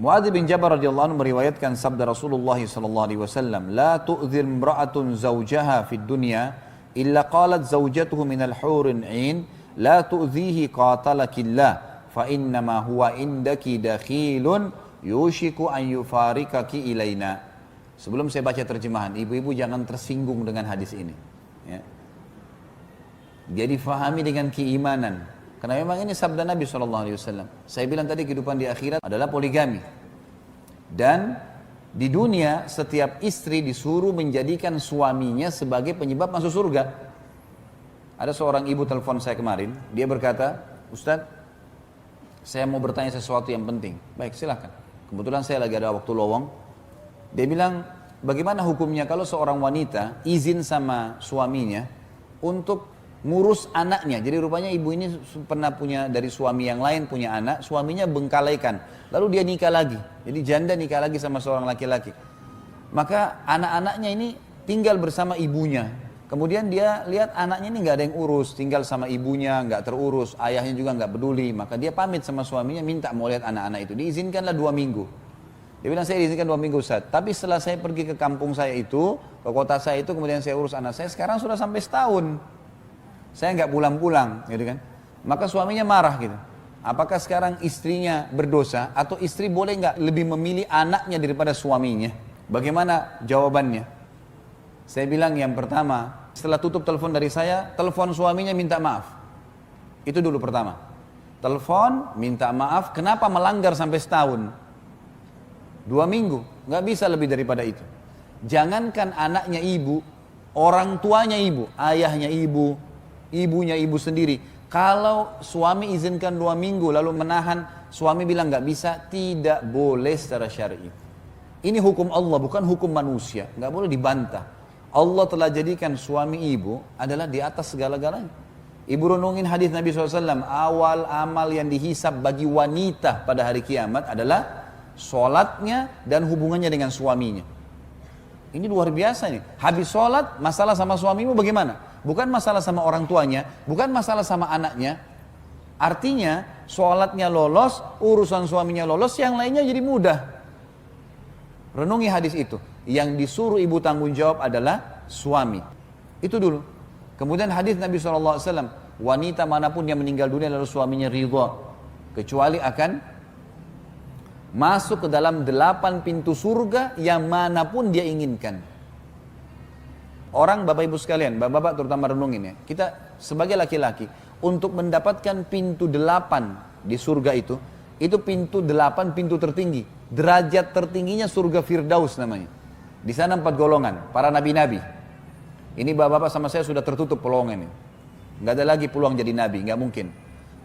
Muadz bin Jabal radhiyallahu anhu meriwayatkan sabda Rasulullah sallallahu alaihi wasallam, "La tu'dhil imra'atun zawjaha fid dunya illa qalat zawjatuhu minal hurin 'ain, la tu'dhihi qatalakillah, fa innama huwa indaki dakhilun yushiku an yufarikaki ilaina." Sebelum saya baca terjemahan, ibu-ibu jangan tersinggung dengan hadis ini. Ya. Jadi fahami dengan keimanan. Karena memang ini sabda Nabi SAW. Saya bilang tadi kehidupan di akhirat adalah poligami. Dan di dunia setiap istri disuruh menjadikan suaminya sebagai penyebab masuk surga. Ada seorang ibu telepon saya kemarin. Dia berkata, "Ustadz, saya mau bertanya sesuatu yang penting." Baik, silakan. Kebetulan saya lagi ada waktu lowong. Dia bilang, bagaimana hukumnya kalau seorang wanita izin sama suaminya untuk ngurus anaknya. Jadi rupanya ibu ini pernah punya dari suami yang lain, punya anak, suaminya bengkalaikan. Lalu dia nikah lagi. Jadi janda nikah lagi sama seorang laki-laki. Maka anak-anaknya ini tinggal bersama ibunya. Kemudian dia lihat anaknya ini nggak ada yang urus, tinggal sama ibunya, nggak terurus, ayahnya juga nggak peduli. Maka dia pamit sama suaminya, minta mau lihat anak-anak itu. Diizinkanlah 2 minggu. Dia bilang, saya diizinkan 2 minggu Ustaz. Tapi setelah saya pergi ke kampung saya itu, ke kota saya itu, kemudian saya urus anak saya, sekarang sudah sampai setahun. Saya nggak pulang-pulang, gitu kan? Maka suaminya marah gitu. Apakah sekarang istrinya berdosa atau istri boleh nggak lebih memilih anaknya daripada suaminya? Bagaimana jawabannya? Saya bilang yang pertama, setelah tutup telepon dari saya, telepon suaminya minta maaf. Itu dulu pertama. Telepon minta maaf. Kenapa melanggar sampai setahun? 2 minggu, nggak bisa lebih daripada itu. Jangankan anaknya ibu, orang tuanya ibu, ayahnya ibu, ibunya ibu sendiri. Kalau suami izinkan 2 minggu lalu menahan, suami bilang nggak bisa, tidak boleh secara syar'i. Ini hukum Allah, bukan hukum manusia, nggak boleh dibantah. Allah telah jadikan suami ibu adalah di atas segala-galanya. Ibu renungin hadis Nabi SAW, awal amal yang dihisab bagi wanita pada hari kiamat adalah sholatnya dan hubungannya dengan suaminya. Ini luar biasa nih. Habis sholat, masalah sama suamimu bagaimana? Bukan masalah sama orang tuanya, bukan masalah sama anaknya. Artinya, sholatnya lolos, urusan suaminya lolos, yang lainnya jadi mudah. Renungi hadis itu. Yang disuruh ibu tanggung jawab adalah suami. Itu dulu. Kemudian hadis Nabi SAW, wanita manapun yang meninggal dunia lalu suaminya ridha, kecuali akan masuk ke dalam 8 pintu surga yang manapun dia inginkan. Orang, bapak ibu sekalian, bapak-bapak terutama renungin ya. Kita sebagai laki-laki, untuk mendapatkan pintu 8 di surga itu pintu 8 pintu tertinggi. Derajat tertingginya surga Firdaus namanya. Di sana 4 golongan, para nabi-nabi. Ini bapak-bapak sama saya sudah tertutup peluang ini. Nggak ada lagi peluang jadi nabi, nggak mungkin.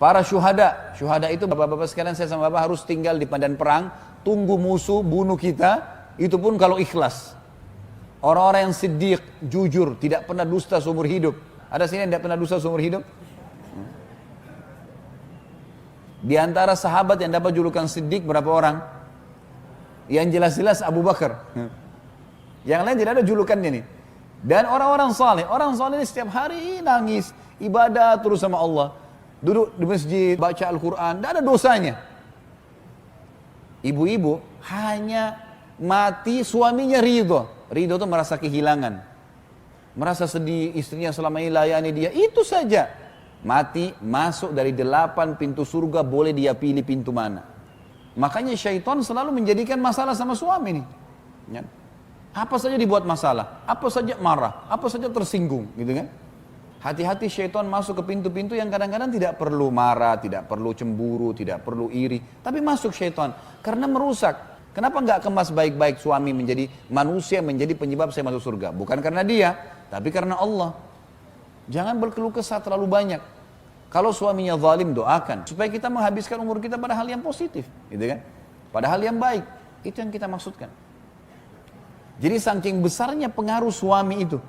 Para syuhada itu bapak-bapak sekalian, saya sama bapak harus tinggal di medan perang, tunggu musuh bunuh kita, itu pun kalau ikhlas. Orang-orang yang siddiq, jujur, tidak pernah dusta seumur hidup. Ada sini yang tidak pernah dusta seumur hidup? Di antara sahabat yang dapat julukan siddiq berapa orang? Yang jelas-jelas Abu Bakar. Yang lain tidak ada julukannya nih. Dan orang-orang saleh ini setiap hari nangis, ibadah terus sama Allah. Duduk di masjid, baca Al-Quran, tidak ada dosanya. Ibu-ibu hanya mati suaminya ridho. Ridho itu merasa kehilangan. Merasa sedih, istrinya selama ini layani dia, itu saja. Mati, masuk dari 8 pintu surga, boleh dia pilih pintu mana. Makanya syaitan selalu menjadikan masalah sama suami nih. Ya. Apa saja dibuat masalah, apa saja marah, apa saja tersinggung, gitu kan. Hati-hati syaitan masuk ke pintu-pintu yang kadang-kadang tidak perlu marah, tidak perlu cemburu, tidak perlu iri. Tapi masuk syaitan, karena merusak. Kenapa nggak kemas baik-baik suami menjadi manusia, menjadi penyebab saya masuk surga? Bukan karena dia, tapi karena Allah. Jangan berkeluh kesah terlalu banyak. Kalau suaminya zalim, doakan. Supaya kita menghabiskan umur kita pada hal yang positif. Gitu kan? Pada hal yang baik. Itu yang kita maksudkan. Jadi saking besarnya pengaruh suami itu.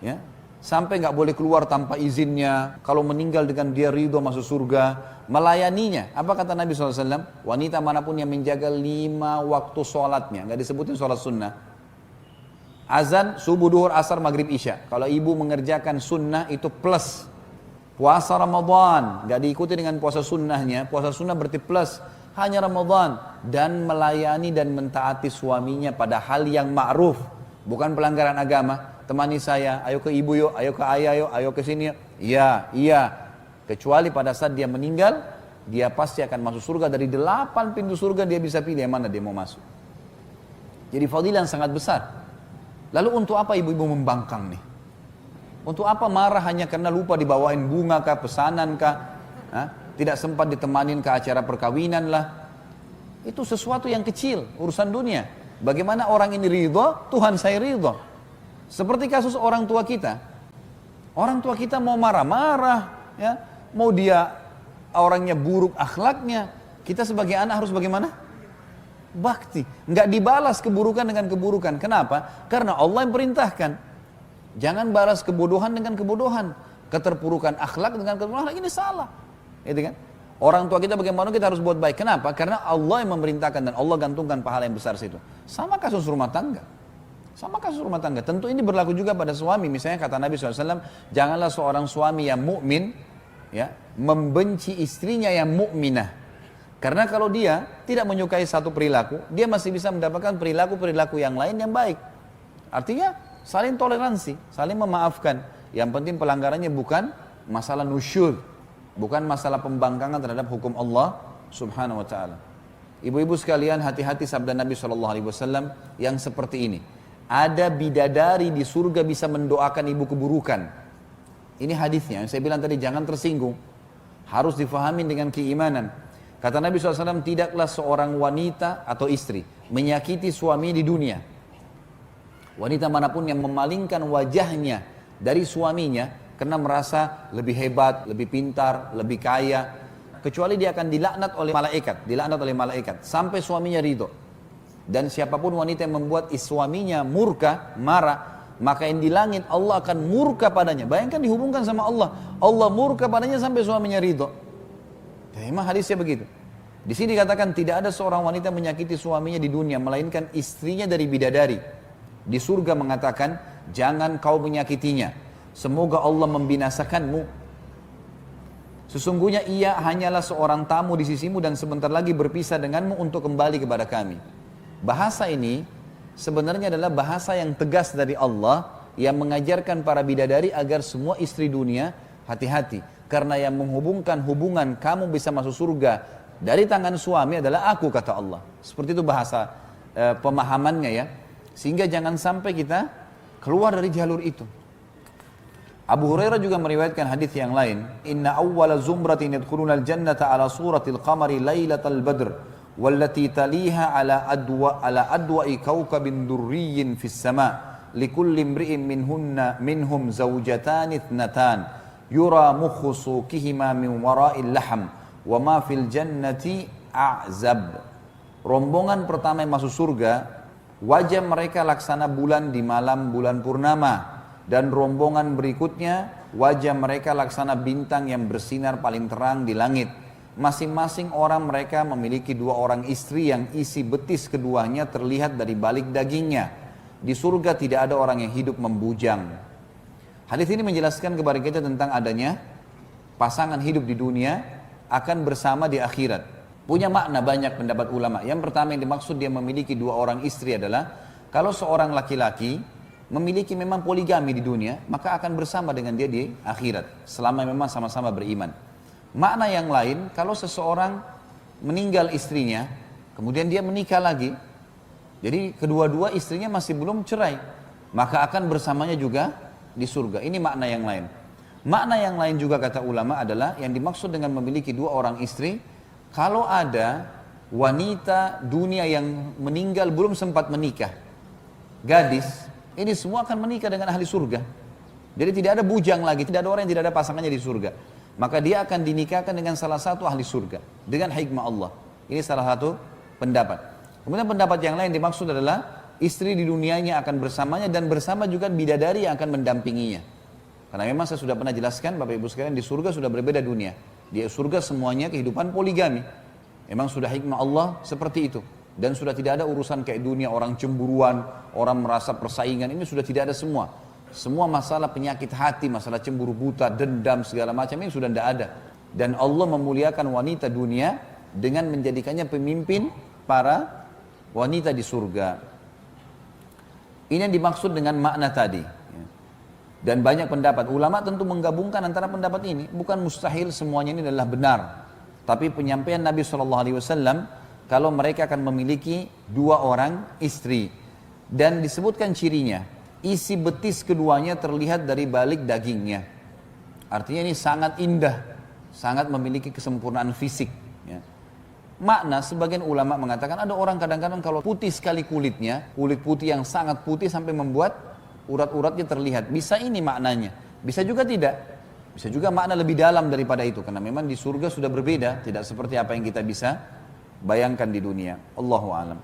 Ya. Sampai nggak boleh keluar tanpa izinnya. Kalau meninggal dengan dia ridho masuk surga, melayaninya. Apa kata Nabi SAW? Wanita manapun yang menjaga 5 waktu sholatnya, nggak disebutin sholat sunnah. Azan, subuh, duhur, asar, maghrib, isya. Kalau ibu mengerjakan sunnah itu plus. Puasa Ramadan, nggak diikuti dengan puasa sunnahnya. Puasa sunnah berarti plus. hanya Ramadan, dan melayani dan mentaati suaminya pada hal yang ma'ruf, bukan pelanggaran agama. Temani saya, ayo ke ibu yuk, ayo ke ayah yuk, ayo ke sini yuk. Iya, iya. Kecuali pada saat dia meninggal, dia pasti akan masuk surga. Dari 8 pintu surga dia bisa pilih yang mana dia mau masuk. Jadi fadilah yang sangat besar. Lalu untuk apa ibu-ibu membangkang nih? Untuk apa marah hanya karena lupa dibawain bunga kah, pesanan kah? Tidak sempat ditemanin ke acara perkawinan lah. Itu sesuatu yang kecil, urusan dunia. Bagaimana orang ini ridho, Tuhan saya ridho. Seperti kasus orang tua kita. Orang tua kita mau marah-marah, ya, mau dia orangnya buruk akhlaknya, kita sebagai anak harus bagaimana? Bakti. Nggak dibalas keburukan dengan keburukan. Kenapa? Karena Allah yang perintahkan. Jangan balas kebodohan dengan kebodohan, keterpurukan akhlak dengan keterpurukan akhlak. Ini salah. Gitu kan? Orang tua kita bagaimana kita harus buat baik. Kenapa? Karena Allah yang memerintahkan dan Allah gantungkan pahala yang besar situ. Sama kasus rumah tangga. Sama kasus rumah tangga. Tentu ini berlaku juga pada suami. Misalnya kata Nabi SAW, janganlah seorang suami yang mukmin, ya, membenci istrinya yang mukminah. Karena kalau dia tidak menyukai satu perilaku, dia masih bisa mendapatkan perilaku-perilaku yang lain yang baik. Artinya saling toleransi, saling memaafkan. Yang penting pelanggarannya bukan masalah nusyur, bukan masalah pembangkangan terhadap hukum Allah Subhanahu wa taala. Ibu-ibu sekalian, hati-hati sabda Nabi SAW yang seperti ini. Ada bidadari di surga bisa mendoakan ibu keburukan. Ini hadisnya, yang saya bilang tadi jangan tersinggung. Harus difahami dengan keimanan. Kata Nabi SAW, tidaklah seorang wanita atau istri menyakiti suami di dunia. Wanita manapun yang memalingkan wajahnya dari suaminya karena merasa lebih hebat, lebih pintar, lebih kaya, kecuali dia akan dilaknat oleh malaikat, sampai suaminya ridho. Dan siapapun wanita yang membuat suaminya murka, marah, maka yang di langit Allah akan murka padanya. Bayangkan dihubungkan sama Allah, Allah murka padanya sampai suaminya ridho. Ya, memang hadisnya begitu. Di sini dikatakan tidak ada seorang wanita menyakiti suaminya di dunia melainkan istrinya dari bidadari. Di surga mengatakan, jangan kau menyakitinya, semoga Allah membinasakanmu. Sesungguhnya ia hanyalah seorang tamu di sisimu dan sebentar lagi berpisah denganmu untuk kembali kepada kami. Bahasa ini sebenarnya adalah bahasa yang tegas dari Allah yang mengajarkan para bidadari agar semua istri dunia hati-hati. Karena yang menghubungkan hubungan kamu bisa masuk surga dari tangan suami adalah aku, kata Allah. Seperti itu bahasa pemahamannya ya. Sehingga jangan sampai kita keluar dari jalur itu. Abu Hurairah juga meriwayatkan hadis yang lain. Inna awwala zumratin yadkhuluna al-jannata ala suratil qamari lailatal badr. Wallati taliha ala adwa'i kawkabin durriyin fis sama. Likulli imri'in minhum zawjatan ithnatan. Yura mukhu suqihima min wara'il laham. Wa ma fil jannati a'zab. Rombongan pertama yang masuk surga, wajah mereka laksana bulan di malam bulan purnama. Dan rombongan berikutnya, wajah mereka laksana bintang yang bersinar paling terang di langit. Masing-masing orang mereka memiliki 2 orang istri yang isi betis keduanya terlihat dari balik dagingnya. Di surga tidak ada orang yang hidup membujang. Hadis ini menjelaskan kepada kita tentang adanya pasangan hidup di dunia akan bersama di akhirat. Punya makna banyak pendapat ulama. Yang pertama yang dimaksud dia memiliki 2 orang istri adalah kalau seorang laki-laki memiliki memang poligami di dunia, maka akan bersama dengan dia di akhirat selama memang sama-sama beriman. Makna yang lain, kalau seseorang meninggal istrinya, kemudian dia menikah lagi, jadi kedua-dua istrinya masih belum cerai, maka akan bersamanya juga di surga. Ini makna yang lain. Makna yang lain juga kata ulama adalah yang dimaksud dengan memiliki 2 orang istri, kalau ada wanita dunia yang meninggal belum sempat menikah, gadis, ini semua akan menikah dengan ahli surga. Jadi tidak ada bujang lagi, tidak ada orang yang tidak ada pasangannya di surga. Maka dia akan dinikahkan dengan salah satu ahli surga dengan hikmah Allah. Ini salah satu pendapat. Kemudian pendapat yang lain dimaksud adalah istri di dunianya akan bersamanya dan bersama juga bidadari yang akan mendampinginya. Karena memang saya sudah pernah jelaskan Bapak Ibu sekalian, di surga sudah berbeda dunia. Di surga semuanya kehidupan poligami. Memang sudah hikmah Allah seperti itu. Dan sudah tidak ada urusan kayak dunia orang cemburuan, orang merasa persaingan, ini sudah tidak ada semua. Semua masalah penyakit hati, masalah cemburu buta, dendam, segala macam ini sudah tidak ada. Dan Allah memuliakan wanita dunia dengan menjadikannya pemimpin para wanita di surga. Ini yang dimaksud dengan makna tadi. Dan banyak pendapat, ulama tentu menggabungkan antara pendapat ini. Bukan mustahil semuanya ini adalah benar. Tapi penyampaian Nabi SAW, kalau mereka akan memiliki 2 orang istri. Dan disebutkan cirinya, isi betis keduanya terlihat dari balik dagingnya. Artinya ini sangat indah, sangat memiliki kesempurnaan fisik. Ya. Makna sebagian ulama mengatakan ada orang kadang-kadang kalau putih sekali kulitnya, kulit putih yang sangat putih sampai membuat urat-uratnya terlihat. Bisa ini maknanya, bisa juga tidak. Bisa juga makna lebih dalam daripada itu, karena memang di surga sudah berbeda, tidak seperti apa yang kita bisa bayangkan di dunia. Allahu a'lam.